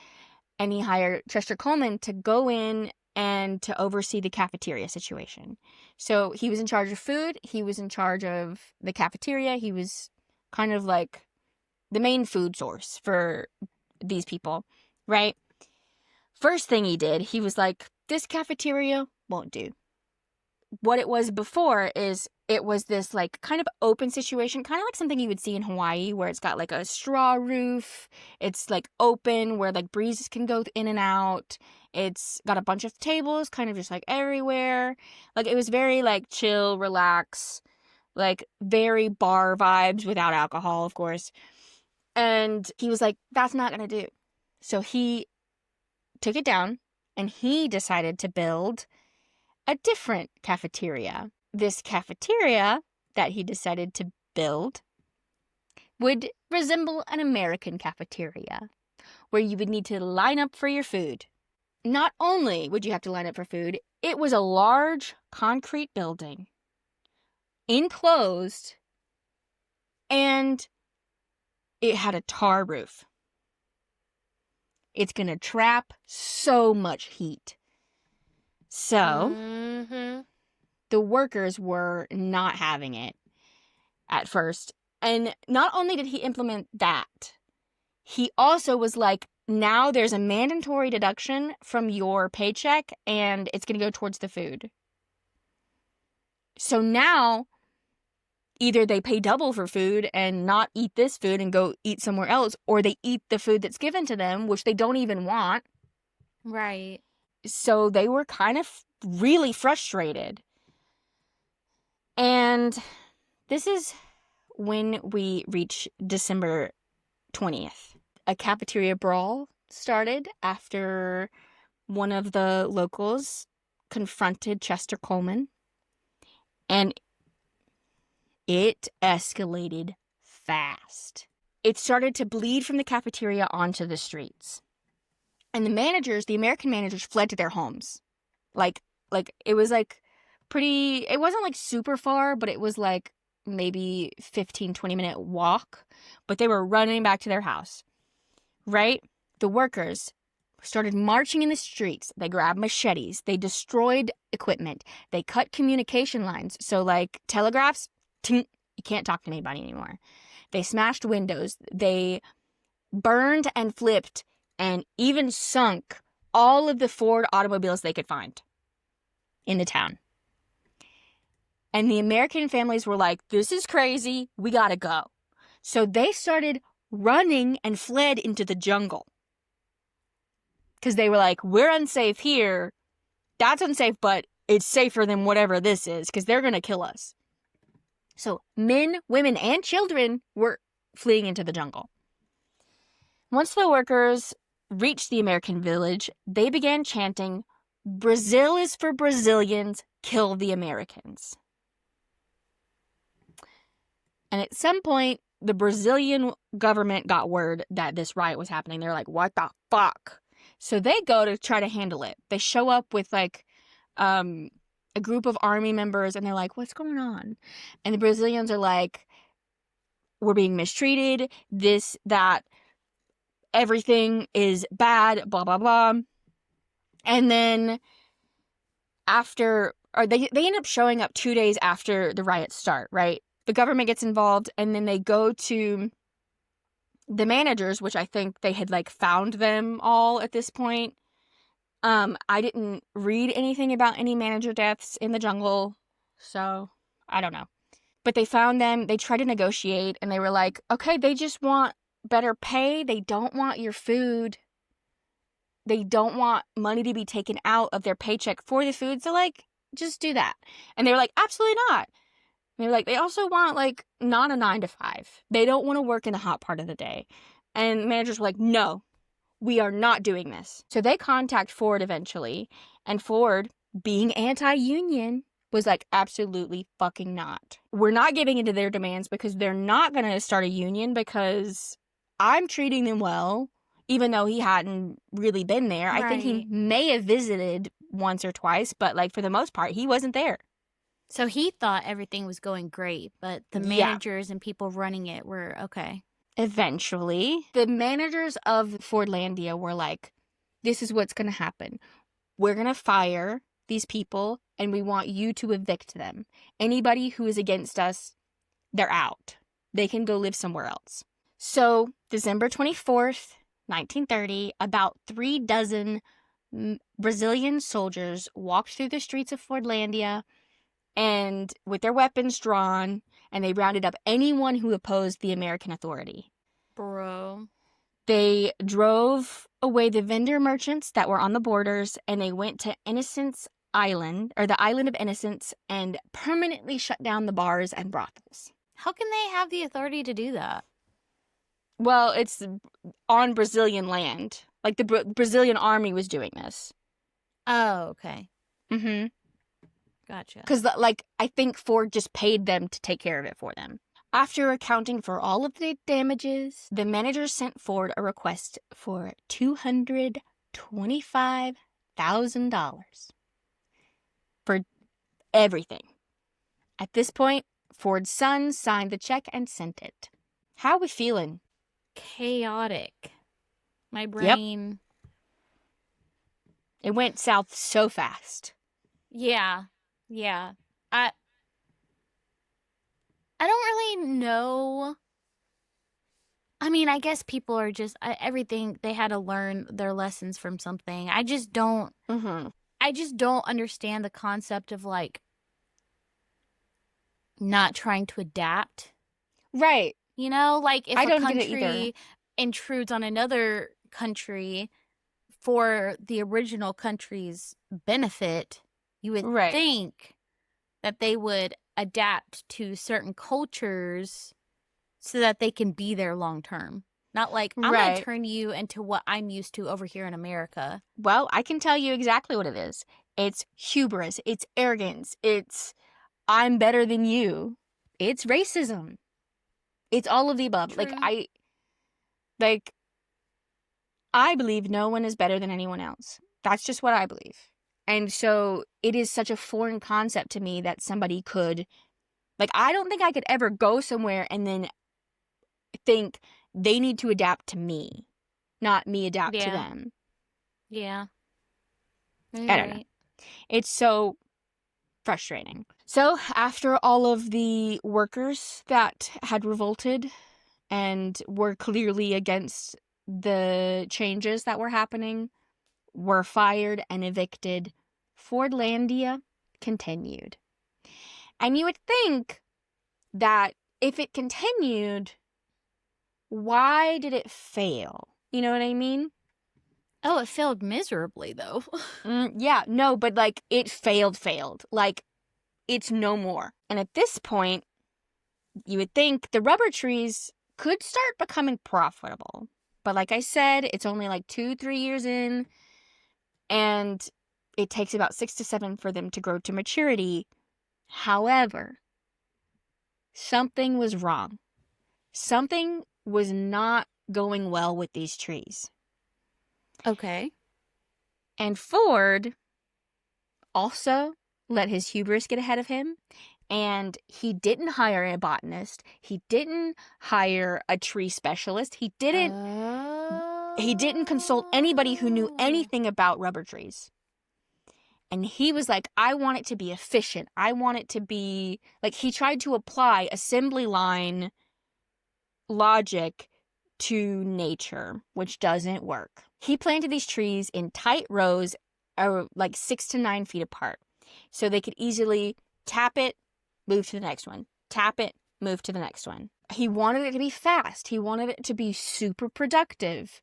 And he hired Chester Coleman to go in and to oversee the cafeteria situation. So he was in charge of food. He was in charge of the cafeteria. He was kind of like the main food source for these people, right? First thing he did, he was like, this cafeteria won't do. What it was before is it was this like kind of open situation, kind of like something you would see in Hawaii where it's got like a straw roof. It's like open where like breezes can go in and out. It's got a bunch of tables kind of just like everywhere. Like it was very like chill, relax, like very bar vibes without alcohol, of course. And he was like, that's not going to do. So he took it down and he decided to build a different cafeteria. This cafeteria that he decided to build would resemble an American cafeteria where you would need to line up for your food. Not only would you have to line up for food, it was a large concrete building, enclosed, and it had a tar roof. It's going to trap so much heat. So, the workers were not having it at first. And not only did he implement that, he also was like, now there's a mandatory deduction from your paycheck and it's going to go towards the food. So now, either they pay double for food and not eat this food and go eat somewhere else, or they eat the food that's given to them, which they don't even want. Right. So they were kind of really frustrated. And this is when we reach December 20th. A cafeteria brawl started after one of the locals confronted Chester Coleman. And it escalated fast. It started to bleed from the cafeteria onto the streets. And the American managers fled to their homes. Like it was like pretty, it wasn't like super far, but it was like maybe 15-20 minute walk. But they were running back to their house, right? The workers started marching in the streets. They grabbed machetes. They destroyed equipment. They cut communication lines. So like telegraphs, you can't talk to anybody anymore. They smashed windows. They burned and flipped and even sunk all of the Ford automobiles they could find in the town. And the American families were like, this is crazy. We gotta go. So they started running and fled into the jungle. Because they were like, we're unsafe here. That's unsafe, but it's safer than whatever this is because they're gonna kill us. So men, women, and children were fleeing into the jungle. Once the workers reached the American village, they began chanting, Brazil is for Brazilians, kill the Americans. And at some point, the Brazilian government got word that this riot was happening. They're like, what the fuck? So they go to try to handle it. They show up with like a group of army members and they're like, what's going on? And the Brazilians are like, we're being mistreated, this, that, everything is bad, blah, blah, blah. And then they end up showing up 2 days after the riots start, right? The government gets involved and then they go to the managers, which I think they had like found them all at this point. I didn't read anything about any manager deaths in the jungle, so I don't know. But they found them, they tried to negotiate, and they were like, okay, they just want better pay, they don't want your food, they don't want money to be taken out of their paycheck for the food, so like, just do that. And they were like, absolutely not. And they were like, they also want like, not a 9 to 5. They don't want to work in the hot part of the day. And managers were like, no, we are not doing this. So they contact Ford eventually, and Ford, being anti-union, was like, absolutely fucking not. We're not giving into their demands because they're not going to start a union because I'm treating them well, even though he hadn't really been there. Right. I think he may have visited once or twice, but like for the most part, he wasn't there. So he thought everything was going great, but the managers and people running it were okay. Eventually, the managers of Fordlandia were like, this is what's going to happen. We're going to fire these people and we want you to evict them. Anybody who is against us, they're out. They can go live somewhere else. So, December 24th, 1930, about 3 dozen Brazilian soldiers walked through the streets of Fordlandia and with their weapons drawn, and they rounded up anyone who opposed the American authority. Bro. They drove away the vendor merchants that were on the borders, and they went to Innocence Island, or the Island of Innocence, and permanently shut down the bars and brothels. How can they have the authority to do that? Well, it's on Brazilian land. Like, the Brazilian army was doing this. Oh, okay. Mm-hmm. Gotcha. Because, like, I think Ford just paid them to take care of it for them. After accounting for all of the damages, the manager sent Ford a request for $225,000 for everything. At this point, Ford's son signed the check and sent it. How are we feeling? Chaotic. My brain. It went south so fast. Yeah. I don't really know. I mean, I guess people are just everything. They had to learn their lessons from something. I just don't. Mm-hmm. I just don't understand the concept of like not trying to adapt. Right. You know, like if I a don't get it country intrudes on another country for the original country's benefit, you would think that they would adapt to certain cultures so that they can be there long term. Not like, I'm going to turn you into what I'm used to over here in America. Well, I can tell you exactly what it is. It's hubris. It's arrogance. It's, I'm better than you. It's racism. It's all of the above. True. I believe no one is better than anyone else. That's just what I believe. And so it is such a foreign concept to me that somebody could, like, I don't think I could ever go somewhere and then think they need to adapt to me, not me adapt to them. Yeah. I don't know. It's so frustrating. So after all of the workers that had revolted and were clearly against the changes that were happening were fired and evicted, Fordlandia continued. And you would think that if it continued, why did it fail? You know what I mean? Oh, it failed miserably, though. Yeah, no, but, like, it failed. Like, it's no more. And at this point, you would think the rubber trees could start becoming profitable. But like I said, it's only like 2-3 years in, and it takes about 6 to 7 for them to grow to maturity. However, something was wrong. Something was not going well with these trees. Okay. And Ford also let his hubris get ahead of him, and he didn't hire a botanist. He didn't hire a tree specialist. He didn't consult anybody who knew anything about rubber trees. And he was like, I want it to be efficient. I want it to be, like, he tried to apply assembly line logic to nature, which doesn't work. He planted these trees in tight rows, like 6 to 9 feet apart, so they could easily tap it, move to the next one, tap it, move to the next one. He wanted it to be fast. He wanted it to be super productive.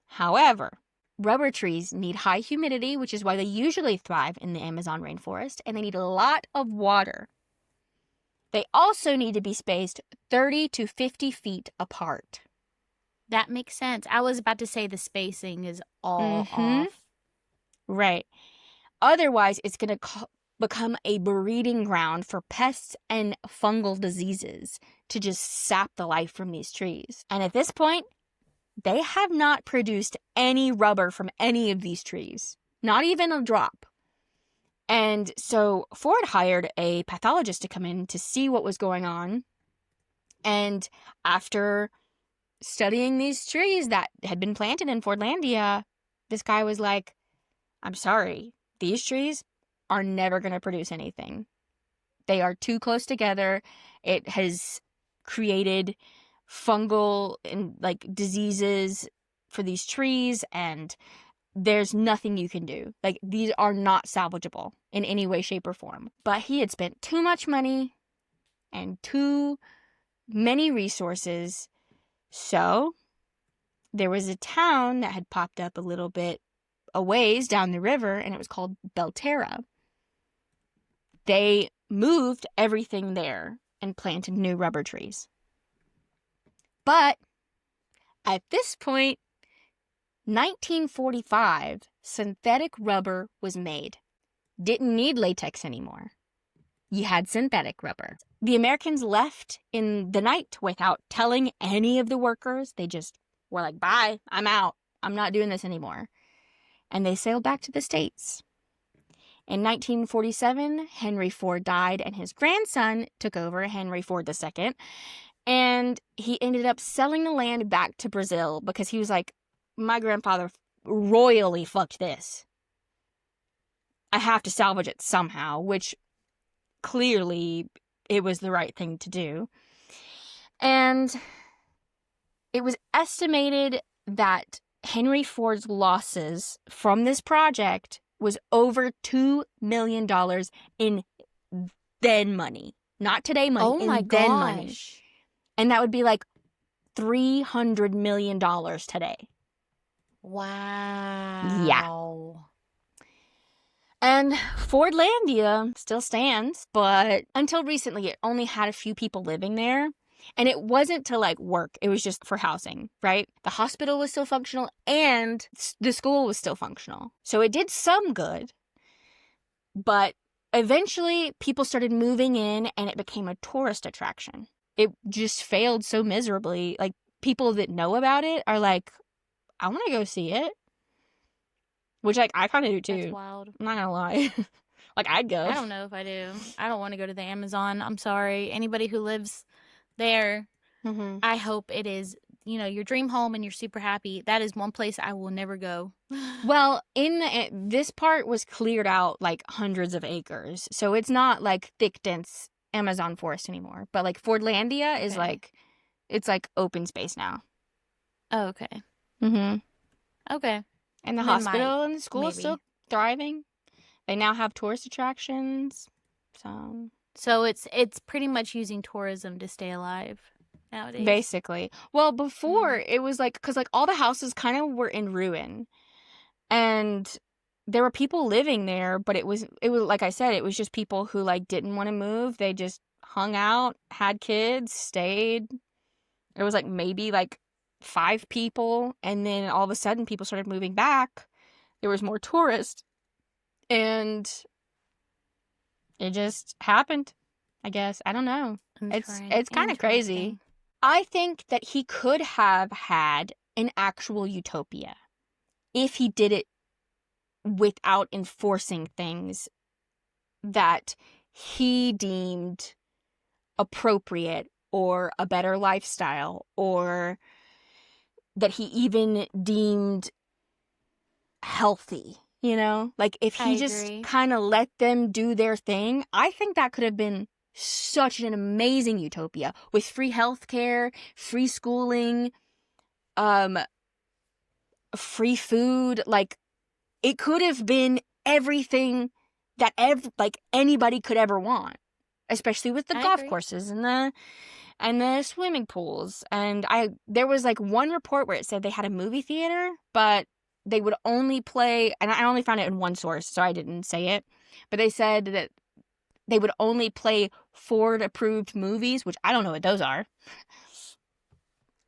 However, rubber trees need high humidity, which is why they usually thrive in the Amazon rainforest, and they need a lot of water. They also need to be spaced 30 to 50 feet apart. That makes sense. I was about to say the spacing is all off. Right. Otherwise, it's going to become a breeding ground for pests and fungal diseases to just sap the life from these trees. And at this point, they have not produced any rubber from any of these trees. Not even a drop. And so Ford hired a pathologist to come in to see what was going on. And after studying these trees that had been planted in Fordlandia, this guy was like, I'm sorry, these trees are never going to produce anything. They are too close together. It has created fungal and like diseases for these trees, and there's nothing you can do. Like, these are not salvageable in any way, shape, or form. But he had spent too much money and too many resources. So there was a town that had popped up a little bit a ways down the river, and it was called Belterra. They moved everything there and planted new rubber trees. But at this point, 1945, synthetic rubber was made. Didn't need latex anymore. You had synthetic rubber. The Americans left in the night without telling any of the workers. They just were like, bye, I'm out. I'm not doing this anymore. And they sailed back to the States. In 1947, Henry Ford died, and his grandson took over, Henry Ford II. And he ended up selling the land back to Brazil because he was like, my grandfather royally fucked this. I have to salvage it somehow, which clearly it was the right thing to do. And it was estimated that Henry Ford's losses from this project was over $2 million in then money. Not today money, Oh my in then money. gosh. And that would be like $300 million today. Wow. Yeah. And Fordlandia still stands, but until recently, it only had a few people living there. And it wasn't to like work. It was just for housing, right? The hospital was still functional and the school was still functional. So it did some good. But eventually, people started moving in and it became a tourist attraction. It just failed so miserably. Like, people that know about it are like, I want to go see it. Which, like, I kind of do too. That's wild. I'm not gonna lie. Like, I'd go. I don't know if I do. I don't want to go to the Amazon. I'm sorry. Anybody who lives there, I hope it is, your dream home and you're super happy. That is one place I will never go. Well, this part was cleared out like hundreds of acres. So it's not like thick, dense Amazon forest anymore. But like Fordlandia is like, it's like open space now. Oh, okay. Okay. And the hospital and the school is still thriving. They now have tourist attractions. So it's pretty much using tourism to stay alive nowadays. Basically. Well, before it was like, because like all the houses kind of were in ruin. And there were people living there, but it was like I said, it was just people who like didn't want to move. They just hung out, had kids, stayed. It was like maybe like 5 people, and then all of a sudden people started moving back. There was more tourists, and it just happened, I guess. I don't know. It's kind of crazy. I think that he could have had an actual utopia if he did it without enforcing things that he deemed appropriate or a better lifestyle, or that he even deemed healthy, Like, if he just kind of let them do their thing, I think that could have been such an amazing utopia with free healthcare, free schooling, free food. Like, it could have been everything that anybody could ever want, especially with the golf courses and the swimming pools. And there was like one report where it said they had a movie theater, but they would only play, and I only found it in one source, so I didn't say it, but they said that they would only play Ford-approved movies, which I don't know what those are.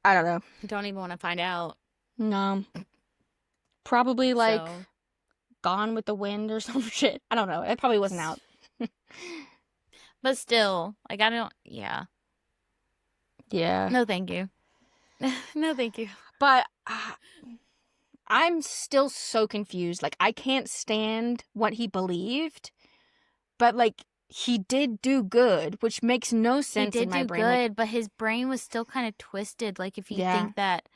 I don't know. I don't even want to find out. No. Probably like Gone with the Wind or some shit. I don't know. It probably wasn't out. But still, like, I don't, yeah. No, thank you. No, thank you. But I'm still so confused. Like, I can't stand what he believed, but like, he did do good, which makes no sense in my brain. He did do good, but his brain was still kind of twisted. Like, if you think that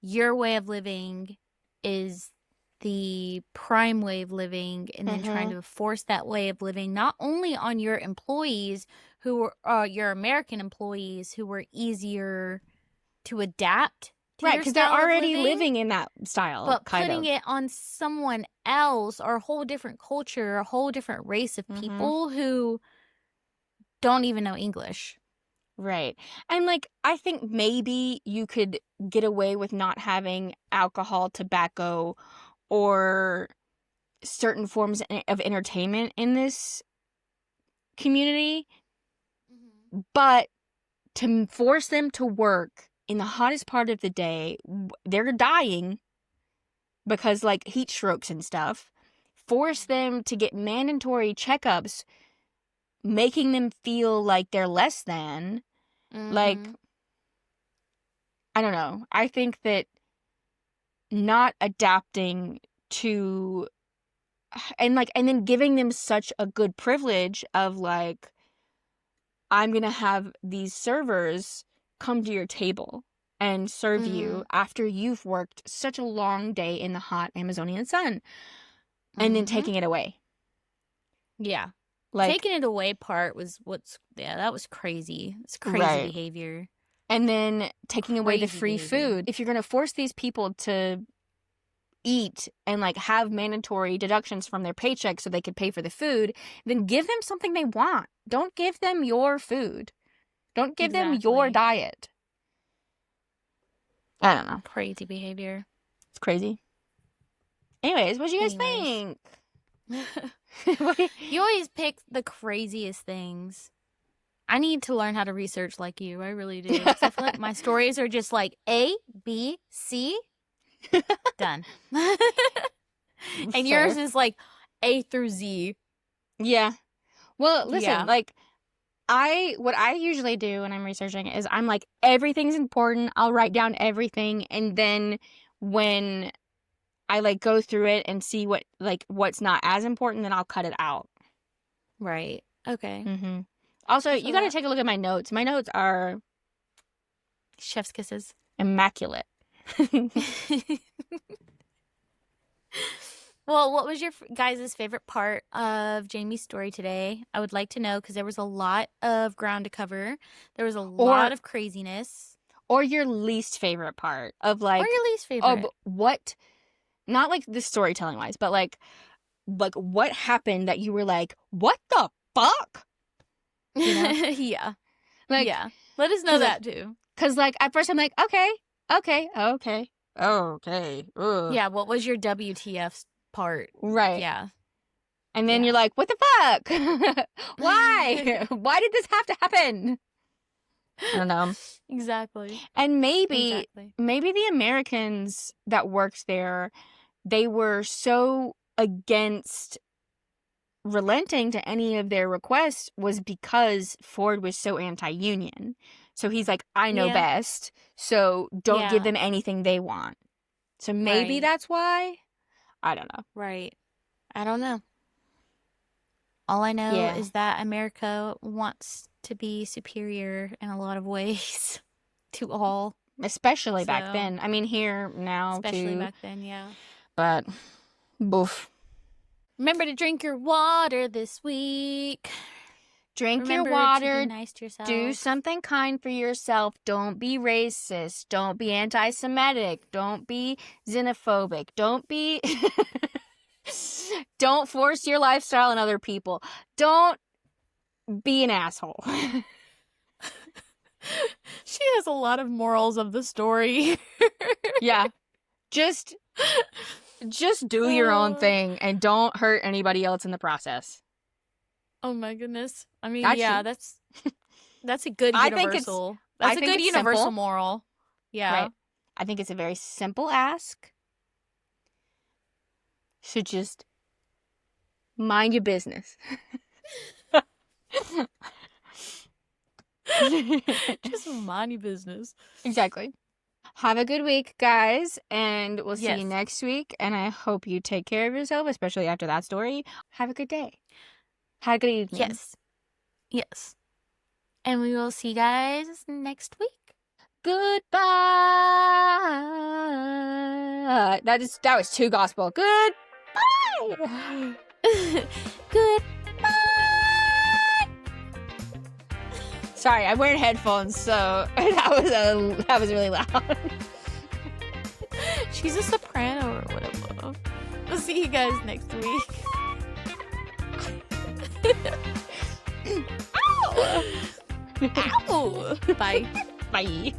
your way of living is the prime way of living, and then trying to force that way of living not only on your employees who were your American employees who were easier to adapt to Right, your because they're style of already living in that style, but kind putting of. it on someone else or a whole different culture, a whole different race of people who don't even know English. Right. And, like, I think maybe you could get away with not having alcohol, tobacco, or certain forms of entertainment in this community, but to force them to work in the hottest part of the day, they're dying because, like, heat strokes and stuff. Force them to get mandatory checkups, making them feel like they're less than. Like, I don't know. I think that not adapting to, and then giving them such a good privilege of, like, I'm going to have these servers come to your table and serve you after you've worked such a long day in the hot Amazonian sun, and then taking it away. Yeah. Like, taking it away part was that was crazy. It's crazy behavior. And then taking away the free food. If you're going to force these people to eat and, like, have mandatory deductions from their paycheck so they could pay for the food, then give them something they want. Don't give them your food. Don't give them your diet. I don't know. Crazy behavior. It's crazy. Anyways, what do you guys think? You always pick the craziest things. I need to learn how to research like you. I really do. I feel like my stories are just like A, B, C, done. And yours is like A through Z. Yeah. Well, listen, like, what I usually do when I'm researching is I'm like, everything's important. I'll write down everything. And then when I, like, go through it and see what's not as important, then I'll cut it out. Right. Okay. Also, you got to take a look at my notes. My notes are chef's kisses. Immaculate. Well, what was your guys' favorite part of Jamie's story today? I would like to know, because there was a lot of ground to cover. There was a lot of craziness. Or your least favorite part of, like... Or your least favorite. What... Not, like, the storytelling wise, but, like, what happened that you were like, what the fuck? You know? Yeah. Like, yeah. Let us know that, too. Because, like, at first I'm like, okay. Ugh. Yeah, what was your WTF part? Right. Yeah. And then you're like, what the fuck? Why? Why did this have to happen? I don't know. Exactly. And maybe the Americans that worked there, they were so against relenting to any of their requests was because Ford was so anti-union. So he's like, I know best, so don't give them anything they want. So maybe that's why? I don't know. Right. I don't know. All I know is that America wants to be superior in a lot of ways to all. Especially back then. I mean, here now, especially back then, yeah. But, boof. Remember to drink your water this week. Drink your water. To be nice to yourself. Do something kind for yourself. Don't be racist. Don't be anti-Semitic. Don't be xenophobic. Don't force your lifestyle on other people. Don't be an asshole. She has a lot of morals of the story. Yeah. Just do your own thing and don't hurt anybody else in the process. Oh my goodness. I mean, that's a good universal. That's a good universal moral. Yeah. Right. I think it's a very simple ask. So just mind your business. Just mind your business. Exactly. Have a good week, guys, and we'll see you next week. And I hope you take care of yourself, especially after that story. Have a good day. Have a good evening. Yes. And we will see you guys next week. Goodbye. That was too gospel. Goodbye. Goodbye. Sorry, I'm wearing headphones, so that was really loud. She's a soprano or whatever. We'll see you guys next week. Ow! Ow! Bye. Bye.